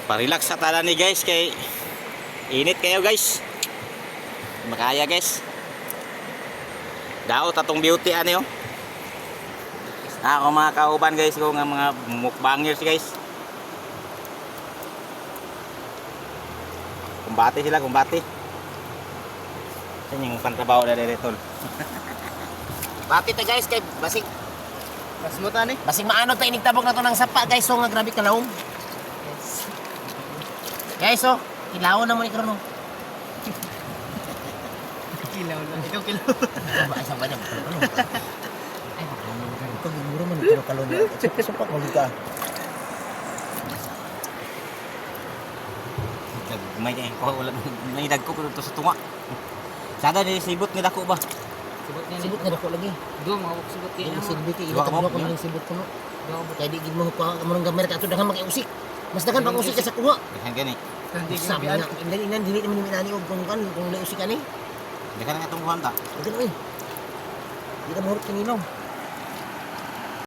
Pa-relax sa tala ni guys kay init kayo guys. Makaya guys. Daot atong beauty ano yo. Ako mga kauban guys ko nga mga mukbangers guys. Kumbati sila, kumbati. Sa yung pantrabaho na dito. Bati ta guys kay basig Mas mo tani. basig maano ta inigtabok na to ng sapa guys so nga grabe kalawom. Guys oh, kilaw na mo ni karon oh. Kilaw lang. Ikaw kilaw. Ba isa ba niya? Ay baka mo ito mura man ito kalon. Supak mo ka. May wala may dagko ko dito sa tunga. Sada ni sibot ni dako ba? Sibot na dako lagi. Do mawak subot kay Yung mo. silbi kay Iwa ka mo? ito ko ng sibot ko no. Kaya di gid mo pa kamong gamay ka ato daghang makiusik. Mas daghan pang usik ka sa kuha. Dahan gani. Hindi Sabi na, inan dili naman ni minani og kung nausik ka ni. Dahan nga itong buwan ta. Ito na eh. Di ka mahurot kanino.